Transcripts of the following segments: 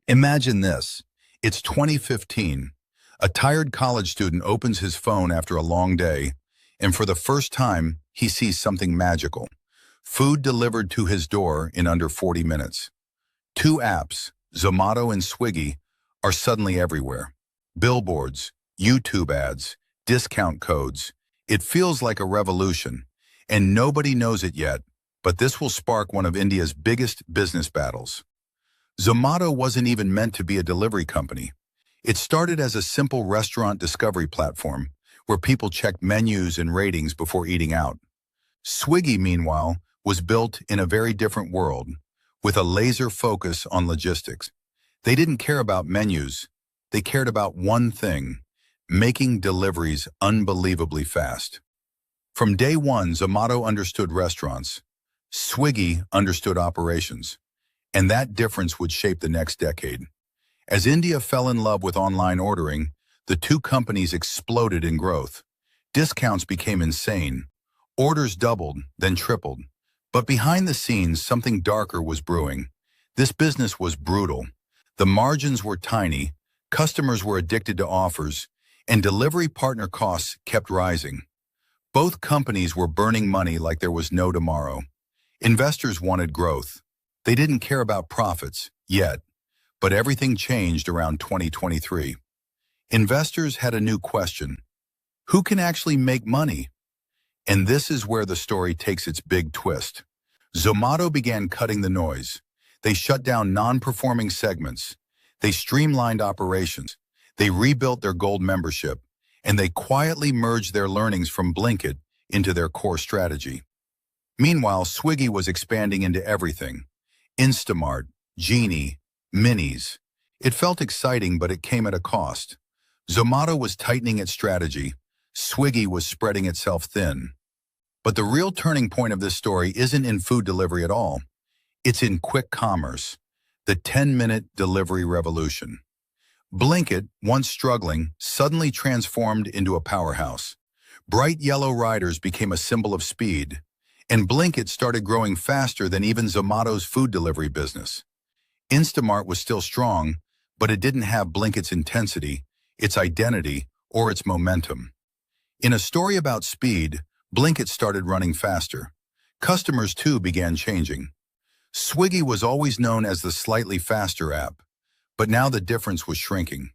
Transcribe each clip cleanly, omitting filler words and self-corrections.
Imagine this. It's 2015. A tired college student opens his phone after a long day, and for the first time, he sees something magical. Food delivered to his door in under 40 minutes. Two apps, Zomato and Swiggy, are suddenly everywhere. Billboards, YouTube ads, discount codes. It feels like a revolution, and nobody knows it yet, but this will spark one of India's biggest business battles. Zomato wasn't even meant to be a delivery company. It started as a simple restaurant discovery platform where people checked menus and ratings before eating out. Swiggy, meanwhile, was built in a very different world, with a laser focus on logistics. They didn't care about menus. They cared about one thing: making deliveries unbelievably fast. From day one, Zomato understood restaurants. Swiggy understood operations. And that difference would shape the next decade. As India fell in love with online ordering, the two companies exploded in growth. Discounts became insane. Orders doubled, then tripled. But behind the scenes, something darker was brewing. This business was brutal. The margins were tiny, customers were addicted to offers, and delivery partner costs kept rising. Both companies were burning money like there was no tomorrow. Investors wanted growth. They didn't care about profits, yet, but everything changed around 2023. Investors had a new question: who can actually make money? And this is where the story takes its big twist. Zomato began cutting the noise. They shut down non-performing segments. They streamlined operations. They rebuilt their gold membership, and they quietly merged their learnings from Blinkit into their core strategy. Meanwhile, Swiggy was expanding into everything: Instamart, Genie, Minis. It felt exciting, but it came at a cost. Zomato was tightening its strategy. Swiggy was spreading itself thin. But the real turning point of this story isn't in food delivery at all. It's in quick commerce, the 10-minute delivery revolution. Blinkit, once struggling, suddenly transformed into a powerhouse. Bright yellow riders became a symbol of speed, and Blinkit started growing faster than even Zomato's food delivery business. Instamart was still strong, but it didn't have Blinkit's intensity, its identity, or its momentum. In a story about speed, Blinkit started running faster. Customers, too, began changing. Swiggy was always known as the slightly faster app, but now the difference was shrinking.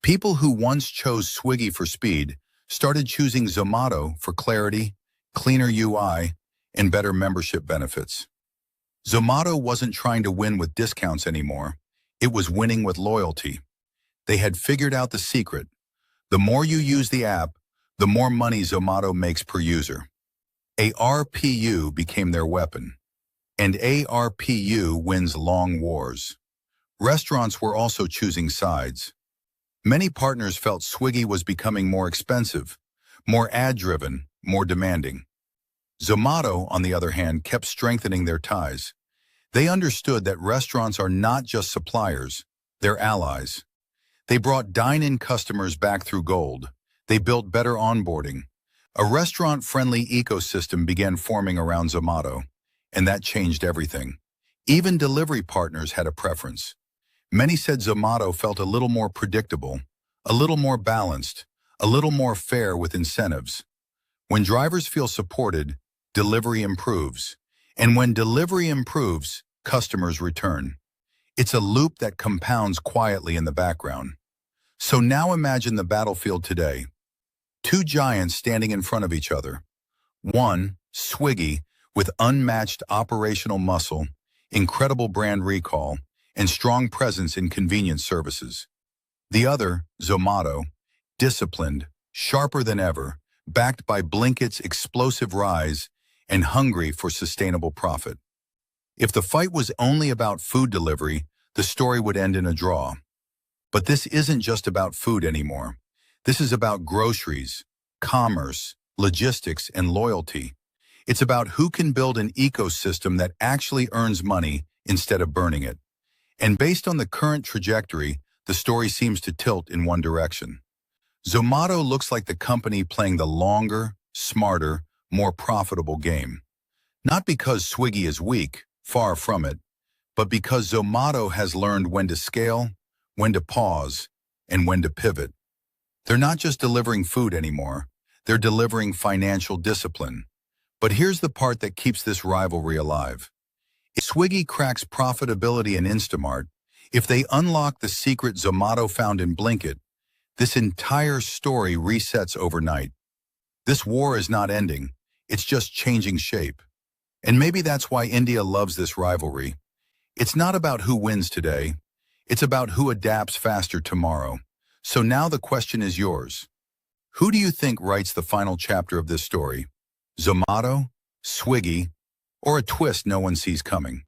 People who once chose Swiggy for speed started choosing Zomato for clarity, cleaner UI, and better membership benefits. Zomato wasn't trying to win with discounts anymore. It was winning with loyalty. They had figured out the secret. The more you use the app, the more money Zomato makes per user. ARPU became their weapon. And ARPU wins long wars. Restaurants were also choosing sides. Many partners felt Swiggy was becoming more expensive, more ad-driven, more demanding. Zomato, on the other hand, kept strengthening their ties. They understood that restaurants are not just suppliers, they're allies. They brought dine-in customers back through Gold. They built better onboarding. A restaurant-friendly ecosystem began forming around Zomato, and that changed everything. Even delivery partners had a preference. Many said Zomato felt a little more predictable, a little more balanced, a little more fair with incentives. When drivers feel supported, delivery improves. And when delivery improves, customers return. It's a loop that compounds quietly in the background. So now imagine the battlefield today. Two giants standing in front of each other. One, Swiggy, with unmatched operational muscle, incredible brand recall, and strong presence in convenience services. The other, Zomato, disciplined, sharper than ever, backed by Blinkit's explosive rise and hungry for sustainable profit. If the fight was only about food delivery, the story would end in a draw. But this isn't just about food anymore. This is about groceries, commerce, logistics, and loyalty. It's about who can build an ecosystem that actually earns money instead of burning it. And based on the current trajectory, the story seems to tilt in one direction. Zomato looks like the company playing the longer, smarter, more profitable game. Not because Swiggy is weak, far from it, but because Zomato has learned when to scale, when to pause, and when to pivot. They're not just delivering food anymore, they're delivering financial discipline. But here's the part that keeps this rivalry alive. If Swiggy cracks profitability in Instamart, if they unlock the secret Zomato found in Blinkit, this entire story resets overnight. This war is not ending, it's just changing shape. And maybe that's why India loves this rivalry. It's not about who wins today, it's about who adapts faster tomorrow. So now the question is yours. Who do you think writes the final chapter of this story? Zomato, Swiggy, or a twist no one sees coming?